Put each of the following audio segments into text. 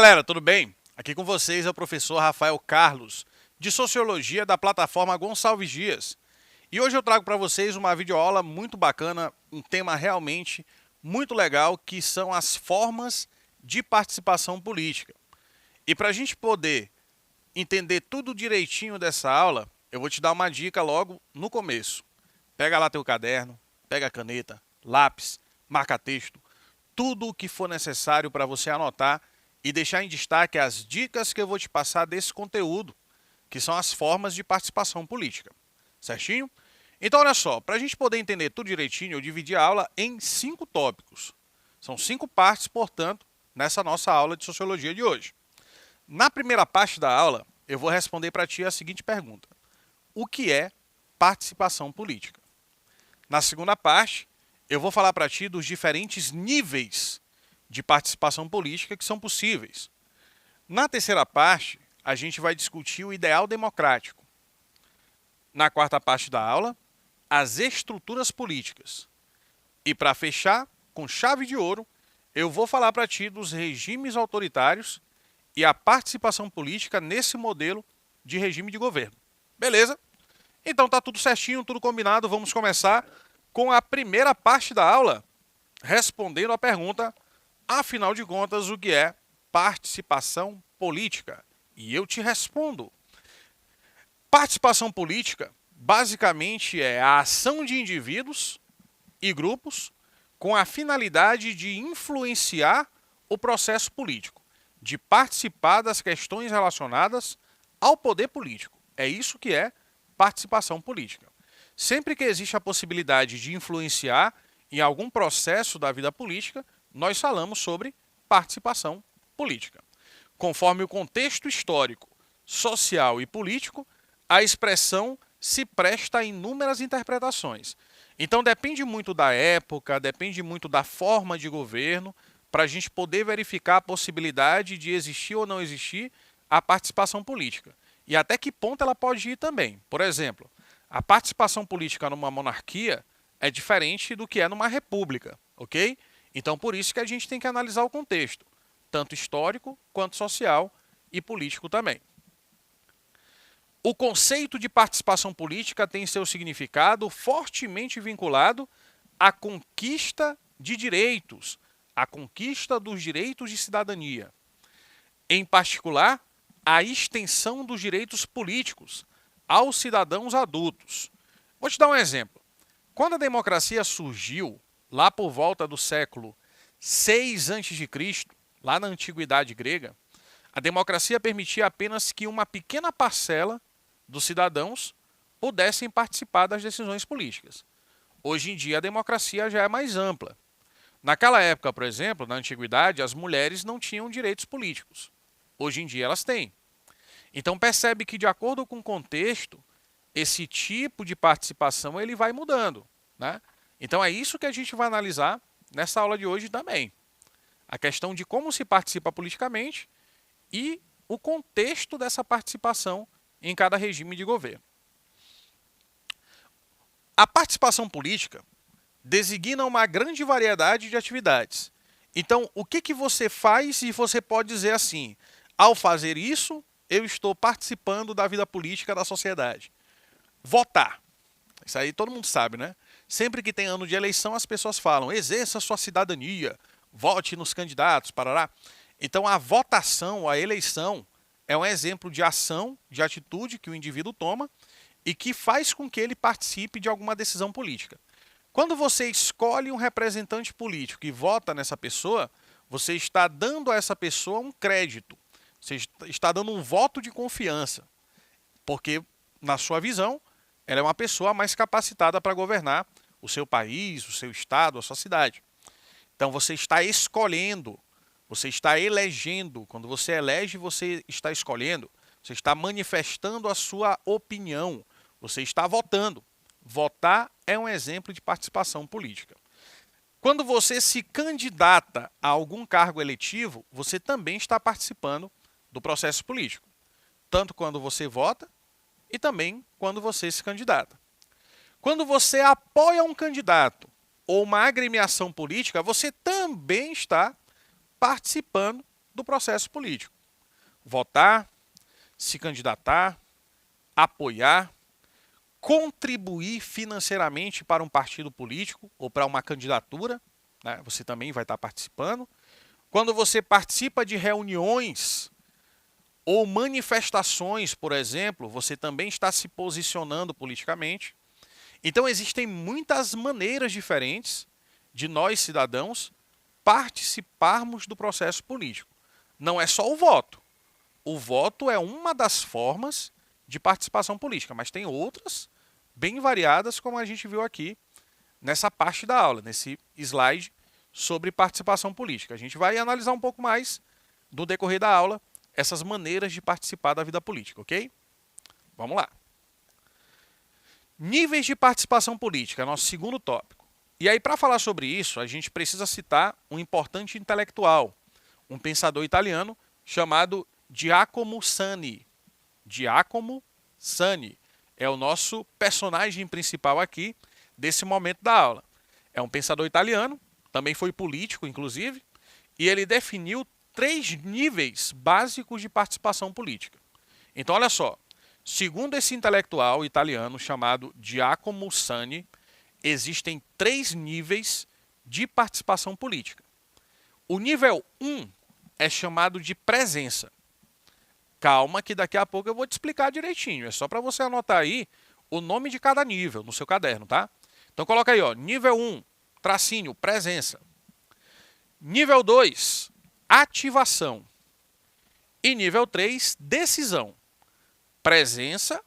galera, tudo bem? Aqui com vocês é o professor Rafael Carlos, de Sociologia da plataforma Gonçalves Dias. E hoje eu trago para vocês uma videoaula muito bacana, um tema realmente muito legal, que são as formas de participação política. E para a gente poder entender tudo direitinho dessa aula, eu vou te dar uma dica logo no começo. Pega lá teu caderno, pega a caneta, lápis, marca-texto, tudo o que for necessário para você anotar e deixar em destaque as dicas que eu vou te passar desse conteúdo, que são as formas de participação política. Certinho? Então, olha só, para a gente poder entender tudo direitinho, eu dividi a aula em 5 tópicos. São 5 partes, portanto, nessa nossa aula de Sociologia de hoje. Na primeira parte da aula, eu vou responder para ti a seguinte pergunta: o que é participação política? Na segunda parte, eu vou falar para ti dos diferentes níveis de participação política que são possíveis. Na terceira parte, a gente vai discutir o ideal democrático. Na quarta parte da aula, as estruturas políticas. E para fechar, com chave de ouro, eu vou falar para ti dos regimes autoritários e a participação política nesse modelo de regime de governo. Beleza? Então tá tudo certinho, tudo combinado. Vamos começar com a primeira parte da aula, respondendo a pergunta: afinal de contas, o que é participação política? E eu te respondo. Participação política, basicamente, é a ação de indivíduos e grupos com a finalidade de influenciar o processo político, de participar das questões relacionadas ao poder político. É isso que é participação política. Sempre que existe a possibilidade de influenciar em algum processo da vida política, nós falamos sobre participação política. Conforme o contexto histórico, social e político, a expressão se presta a inúmeras interpretações. Então depende muito da época, depende muito da forma de governo, para a gente poder verificar a possibilidade de existir ou não existir a participação política. E até que ponto ela pode ir também. Por exemplo, a participação política numa monarquia é diferente do que é numa república, ok? Então, por isso que a gente tem que analisar o contexto, tanto histórico quanto social e político também. O conceito de participação política tem seu significado fortemente vinculado à conquista de direitos, à conquista dos direitos de cidadania. Em particular, a extensão dos direitos políticos aos cidadãos adultos. Vou te dar um exemplo. Quando a democracia surgiu, lá por volta do século 6 a.C., lá na antiguidade grega, a democracia permitia apenas que uma pequena parcela dos cidadãos pudessem participar das decisões políticas. Hoje em dia, a democracia já é mais ampla. Naquela época, por exemplo, na antiguidade, as mulheres não tinham direitos políticos. Hoje em dia, elas têm. Então percebe que, de acordo com o contexto, esse tipo de participação ele vai mudando, né? Então é isso que a gente vai analisar nessa aula de hoje também. A questão de como se participa politicamente e o contexto dessa participação em cada regime de governo. A participação política designa uma grande variedade de atividades. Então, o que você faz e você pode dizer assim: ao fazer isso, eu estou participando da vida política da sociedade. Votar. Isso aí todo mundo sabe, né? Sempre que tem ano de eleição, as pessoas falam: exerça sua cidadania, vote nos candidatos, parará. Então, a votação, a eleição, é um exemplo de ação, de atitude que o indivíduo toma e que faz com que ele participe de alguma decisão política. Quando você escolhe um representante político e vota nessa pessoa, você está dando a essa pessoa um crédito. Você está dando um voto de confiança, porque, na sua visão, ela é uma pessoa mais capacitada para governar o seu país, o seu estado, a sua cidade. Então, você está escolhendo, você está elegendo. Quando você elege, você está escolhendo, você está manifestando a sua opinião, você está votando. Votar é um exemplo de participação política. Quando você se candidata a algum cargo eletivo, você também está participando do processo político, tanto quando você vota e também quando você se candidata. Quando você apoia um candidato ou uma agremiação política, você também está participando do processo político. Votar, se candidatar, apoiar, contribuir financeiramente para um partido político ou para uma candidatura, né? Você também vai estar participando. Quando você participa de reuniões ou manifestações, por exemplo, você também está se posicionando politicamente. Então existem muitas maneiras diferentes de nós, cidadãos, participarmos do processo político. Não é só o voto. O voto é uma das formas de participação política, mas tem outras bem variadas, como a gente viu aqui nessa parte da aula, nesse slide sobre participação política. A gente vai analisar um pouco mais no decorrer da aula essas maneiras de participar da vida política, ok? Vamos lá. Níveis de participação política, nosso segundo tópico. E aí, para falar sobre isso, a gente precisa citar um importante intelectual, um pensador italiano chamado Giacomo Sani. Giacomo Sani é o nosso personagem principal aqui desse momento da aula. É um pensador italiano, também foi político, inclusive, e ele definiu 3 níveis básicos de participação política. Então, olha só, segundo esse intelectual italiano chamado Giacomo Sani, existem 3 níveis de participação política. O nível 1 é chamado de presença. Calma que daqui a pouco eu vou te explicar direitinho. É só para você anotar aí o nome de cada nível no seu caderno, tá? Então coloca aí, ó, nível 1, tracinho, presença. Nível 2, ativação. E nível 3, decisão. Presença,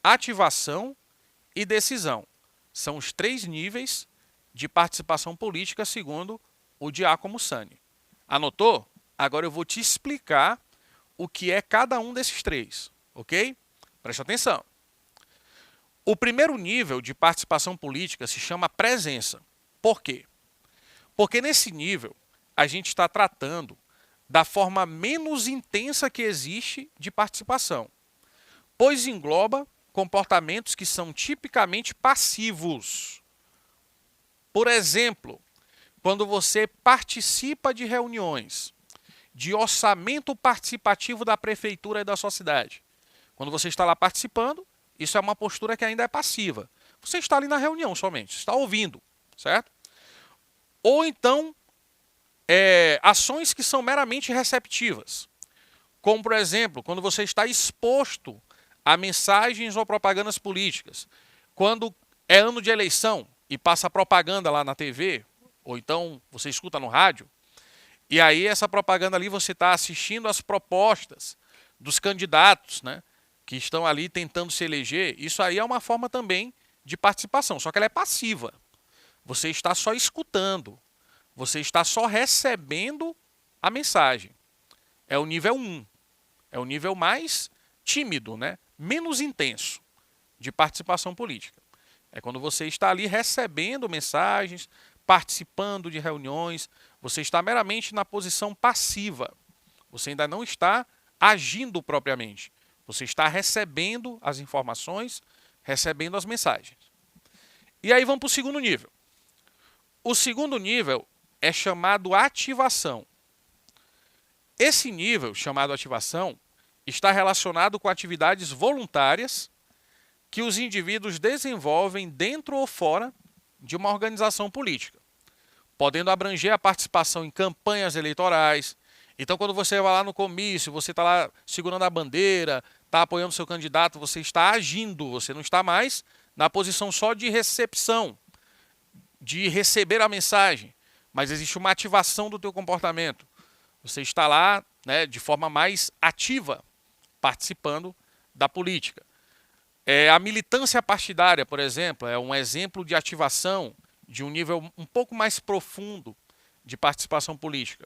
ativação e decisão. São os 3 níveis de participação política segundo o Giacomo Sani. Anotou? Agora eu vou te explicar o que é cada um desses 3, ok? Preste atenção. O primeiro nível de participação política se chama presença. Por quê? Porque nesse nível a gente está tratando da forma menos intensa que existe de participação, pois engloba comportamentos que são tipicamente passivos. Por exemplo, quando você participa de reuniões de orçamento participativo da prefeitura e da sua cidade. Quando você está lá participando, isso é uma postura que ainda é passiva. Você está ali na reunião somente, está ouvindo, certo? Ou então, ações que são meramente receptivas. Como, por exemplo, quando você está exposto a mensagens ou propagandas políticas. Quando é ano de eleição e passa propaganda lá na TV, ou então você escuta no rádio, e aí essa propaganda ali você está assistindo as propostas dos candidatos, né, que estão ali tentando se eleger. Isso aí é uma forma também de participação, só que ela é passiva. Você está só escutando, você está só recebendo a mensagem. É o nível 1, é o nível mais tímido, né, menos intenso de participação política. É quando você está ali recebendo mensagens, participando de reuniões, você está meramente na posição passiva. Você ainda não está agindo propriamente. Você está recebendo as informações, recebendo as mensagens. E aí vamos para o segundo nível. O segundo nível é chamado ativação. Esse nível, chamado ativação, está relacionado com atividades voluntárias que os indivíduos desenvolvem dentro ou fora de uma organização política, podendo abranger a participação em campanhas eleitorais. Então, quando você vai lá no comício, você está lá segurando a bandeira, está apoiando seu candidato, você está agindo, você não está mais na posição só de recepção, de receber a mensagem, mas existe uma ativação do teu comportamento. Você está lá, né, de forma mais ativa, participando da política. A militância partidária, por exemplo, é um exemplo de ativação de um nível um pouco mais profundo de participação política.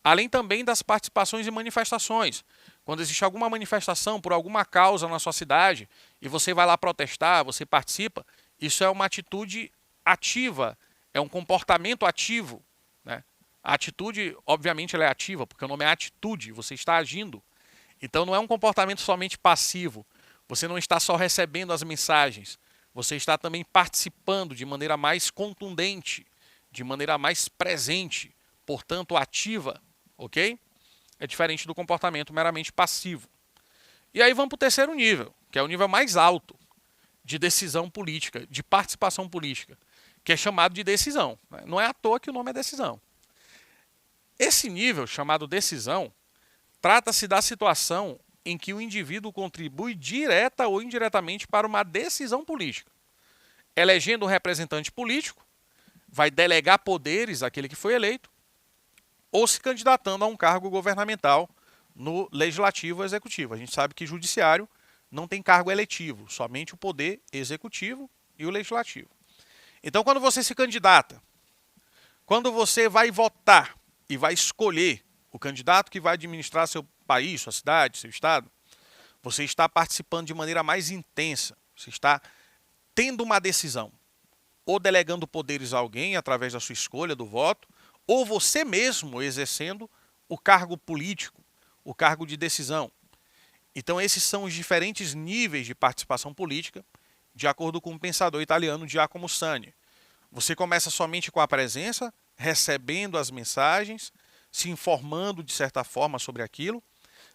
Além também das participações em manifestações. Quando existe alguma manifestação por alguma causa na sua cidade e você vai lá protestar, você participa, isso é uma atitude ativa, é um comportamento ativo, né? A atitude, obviamente, ela é ativa, porque o nome é atitude, você está agindo. Então não é um comportamento somente passivo. Você não está só recebendo as mensagens, você está também participando de maneira mais contundente, de maneira mais presente, portanto ativa, ok? É diferente do comportamento meramente passivo. E aí vamos para o terceiro nível, que é o nível mais alto de decisão política, de participação política, que é chamado de decisão. Não é à toa que o nome é decisão. Esse nível, chamado decisão, trata-se da situação em que o indivíduo contribui direta ou indiretamente para uma decisão política. Elegendo um representante político, vai delegar poderes àquele que foi eleito, ou se candidatando a um cargo governamental no legislativo ou executivo. A gente sabe que judiciário não tem cargo eletivo, somente o poder executivo e o legislativo. Então, quando você se candidata, quando você vai votar e vai escolher o candidato que vai administrar seu país, sua cidade, seu estado, você está participando de maneira mais intensa, você está tendo uma decisão, ou delegando poderes a alguém através da sua escolha do voto, ou você mesmo exercendo o cargo político, o cargo de decisão. Então esses são os diferentes níveis de participação política, de acordo com o pensador italiano Giacomo Sani. Você começa somente com a presença, recebendo as mensagens, se informando de certa forma sobre aquilo,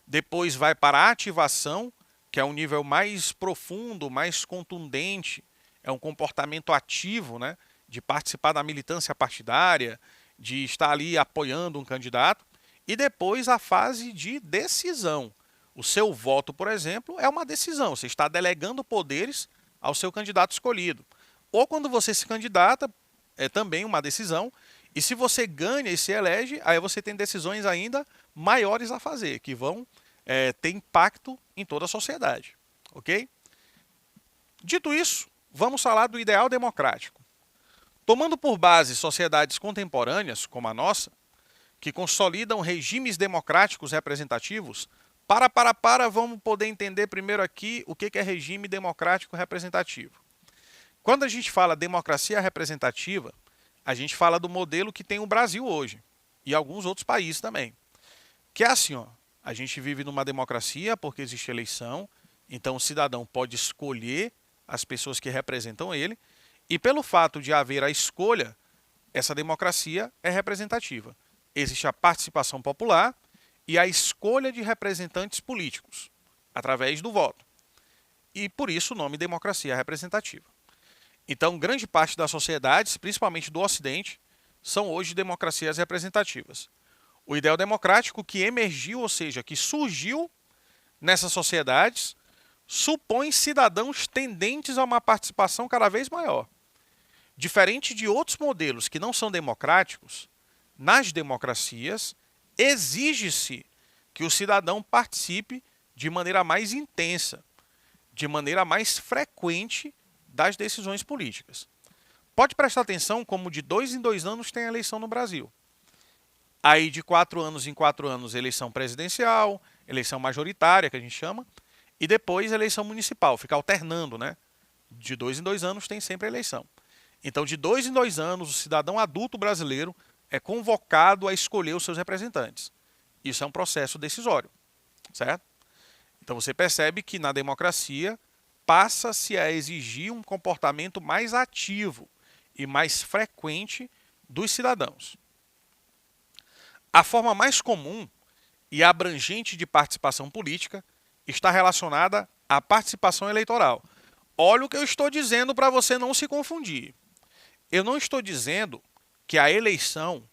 depois vai para a ativação, que é um nível mais profundo, mais contundente, é um comportamento ativo, né, de participar da militância partidária, de estar ali apoiando um candidato, e depois a fase de decisão. O seu voto, por exemplo, é uma decisão, você está delegando poderes ao seu candidato escolhido. Ou quando você se candidata, é também uma decisão, e se você ganha e se elege, aí você tem decisões ainda maiores a fazer, que vão ter impacto em toda a sociedade. Ok? Dito isso, vamos falar do ideal democrático. Tomando por base sociedades contemporâneas, como a nossa, que consolidam regimes democráticos representativos, vamos poder entender primeiro aqui o que é regime democrático representativo. Quando a gente fala democracia representativa, a gente fala do modelo que tem o Brasil hoje, e alguns outros países também. Que é assim, ó, a gente vive numa democracia porque existe eleição, então o cidadão pode escolher as pessoas que representam ele, e pelo fato de haver a escolha, essa democracia é representativa. Existe a participação popular e a escolha de representantes políticos, através do voto. E por isso o nome democracia representativa. Então, grande parte das sociedades, principalmente do Ocidente, são hoje democracias representativas. O ideal democrático que emergiu, ou seja, que surgiu nessas sociedades, supõe cidadãos tendentes a uma participação cada vez maior. Diferente de outros modelos que não são democráticos, nas democracias exige-se que o cidadão participe de maneira mais intensa, de maneira mais frequente das decisões políticas. Pode prestar atenção como de 2 em 2 anos tem eleição no Brasil. Aí de 4 anos em 4 anos eleição presidencial, eleição majoritária que a gente chama, e depois eleição municipal, fica alternando, né? De 2 em 2 anos tem sempre eleição. Então de 2 em 2 anos o cidadão adulto brasileiro é convocado a escolher os seus representantes. Isso é um processo decisório, certo? Então você percebe que na democracia passa-se a exigir um comportamento mais ativo e mais frequente dos cidadãos. A forma mais comum e abrangente de participação política está relacionada à participação eleitoral. Olha o que eu estou dizendo para você não se confundir. Eu não estou dizendo que a eleição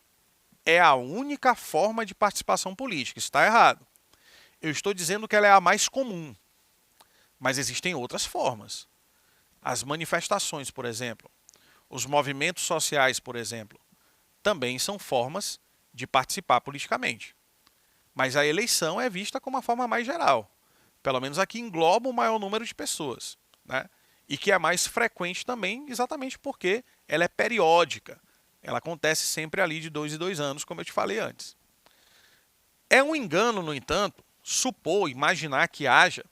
é a única forma de participação política. Isso está errado. Eu estou dizendo que ela é a mais comum. Mas existem outras formas. As manifestações, por exemplo, os movimentos sociais, por exemplo, também são formas de participar politicamente. Mas a eleição é vista como uma forma mais geral. Pelo menos aqui engloba o maior número de pessoas, né? E que é mais frequente também, exatamente porque ela é periódica. Ela acontece sempre ali de 2 em 2 anos, como eu te falei antes. É um engano, no entanto, supor, imaginar que haja,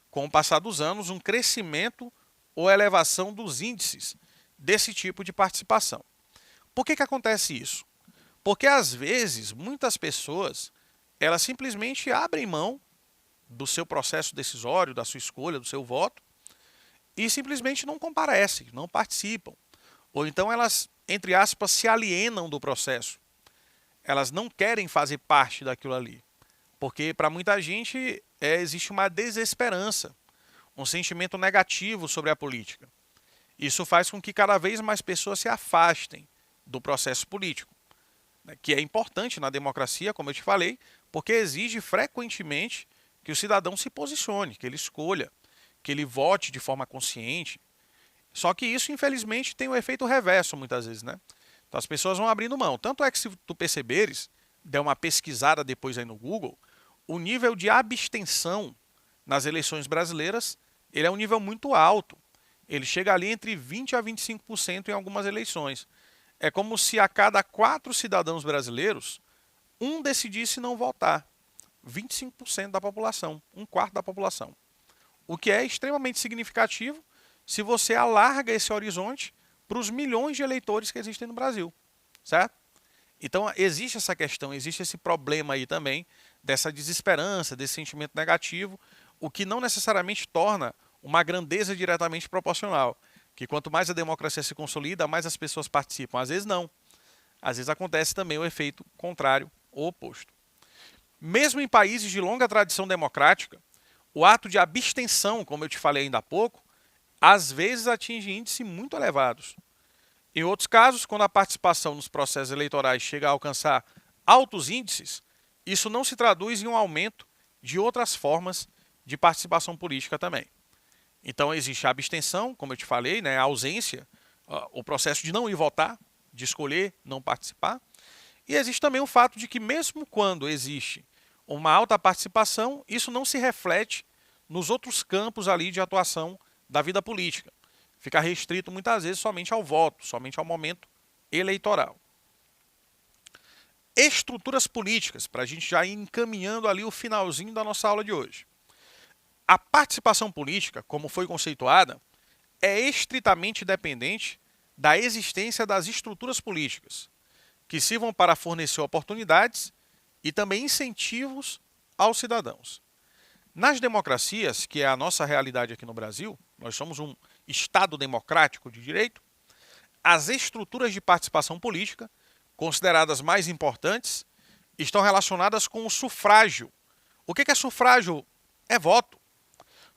com o passar dos anos, um crescimento ou elevação dos índices desse tipo de participação. Por que acontece isso? Porque, às vezes, muitas pessoas, elas simplesmente abrem mão do seu processo decisório, da sua escolha, do seu voto, e simplesmente não comparecem, não participam. Ou então elas, entre aspas, se alienam do processo. Elas não querem fazer parte daquilo ali. Porque para muita gente existe uma desesperança, um sentimento negativo sobre a política. Isso faz com que cada vez mais pessoas se afastem do processo político, né, que é importante na democracia, como eu te falei, porque exige frequentemente que o cidadão se posicione, que ele escolha, que ele vote de forma consciente. Só que isso, infelizmente, tem um efeito reverso muitas vezes, né? Então as pessoas vão abrindo mão. Tanto é que se tu perceberes, der uma pesquisada depois aí no Google, o nível de abstenção nas eleições brasileiras, ele é um nível muito alto. Ele chega ali entre 20% a 25% em algumas eleições. É como se a cada 4 cidadãos brasileiros, um decidisse não votar. 25% da população, um quarto da população. O que é extremamente significativo se você alarga esse horizonte para os milhões de eleitores que existem no Brasil, certo? Então existe essa questão, existe esse problema aí também, dessa desesperança, desse sentimento negativo, o que não necessariamente torna uma grandeza diretamente proporcional. Que quanto mais a democracia se consolida, mais as pessoas participam. Às vezes não. Às vezes acontece também o efeito contrário ou oposto. Mesmo em países de longa tradição democrática, o ato de abstenção, como eu te falei ainda há pouco, às vezes atinge índices muito elevados. Em outros casos, quando a participação nos processos eleitorais chega a alcançar altos índices, isso não se traduz em um aumento de outras formas de participação política também. Então existe a abstenção, como eu te falei, né, a ausência, o processo de não ir votar, de escolher não participar. E existe também o fato de que mesmo quando existe uma alta participação, isso não se reflete nos outros campos ali de atuação da vida política. Fica restrito muitas vezes somente ao voto, somente ao momento eleitoral. Estruturas políticas, para a gente já ir encaminhando ali o finalzinho da nossa aula de hoje. A participação política, como foi conceituada, é estritamente dependente da existência das estruturas políticas, que sirvam para fornecer oportunidades e também incentivos aos cidadãos. Nas democracias, que é a nossa realidade aqui no Brasil, nós somos um Estado democrático de direito, as estruturas de participação política, consideradas mais importantes, estão relacionadas com o sufrágio. O que é sufrágio? É voto.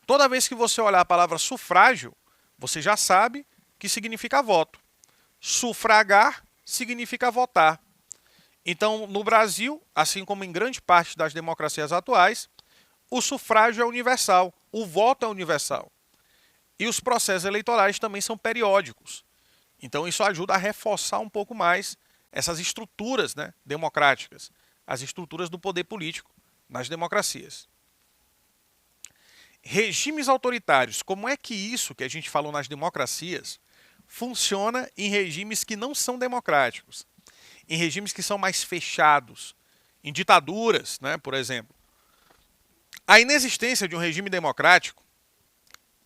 Toda vez que você olhar a palavra sufrágio, você já sabe que significa voto. Sufragar significa votar. Então, no Brasil, assim como em grande parte das democracias atuais, o sufrágio é universal, o voto é universal. E os processos eleitorais também são periódicos. Então, isso ajuda a reforçar um pouco mais essas estruturas, né, democráticas, as estruturas do poder político nas democracias. Regimes autoritários, como é que isso que a gente falou nas democracias funciona em regimes que não são democráticos, em regimes que são mais fechados, em ditaduras, né, por exemplo. A inexistência de um regime democrático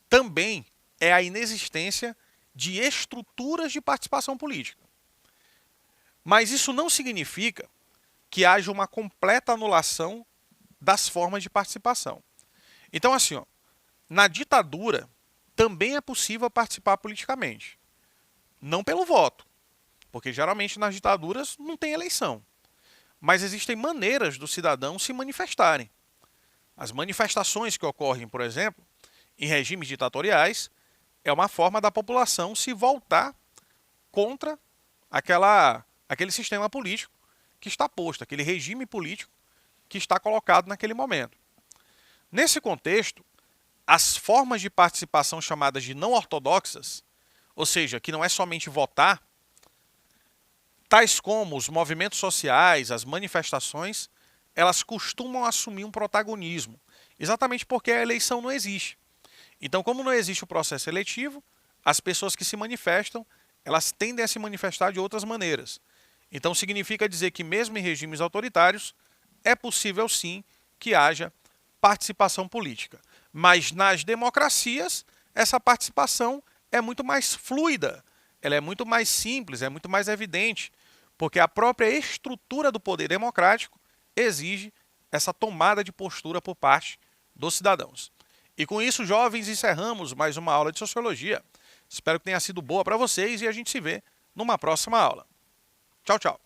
também é a inexistência de estruturas de participação política. Mas isso não significa que haja uma completa anulação das formas de participação. Então, assim, na ditadura também é possível participar politicamente. Não pelo voto, porque geralmente nas ditaduras não tem eleição. Mas existem maneiras do cidadão se manifestarem. As manifestações que ocorrem, por exemplo, em regimes ditatoriais, é uma forma da população se voltar contra aquele sistema político que está posto, aquele regime político que está colocado naquele momento. Nesse contexto, as formas de participação chamadas de não ortodoxas, ou seja, que não é somente votar, tais como os movimentos sociais, as manifestações, elas costumam assumir um protagonismo, exatamente porque a eleição não existe. Então, como não existe o processo eletivo, as pessoas que se manifestam, elas tendem a se manifestar de outras maneiras. Então, significa dizer que mesmo em regimes autoritários, é possível sim que haja participação política. Mas nas democracias, essa participação é muito mais fluida, ela é muito mais simples, é muito mais evidente, porque a própria estrutura do poder democrático exige essa tomada de postura por parte dos cidadãos. E com isso, jovens, encerramos mais uma aula de Sociologia. Espero que tenha sido boa para vocês e a gente se vê numa próxima aula. Tchau, tchau.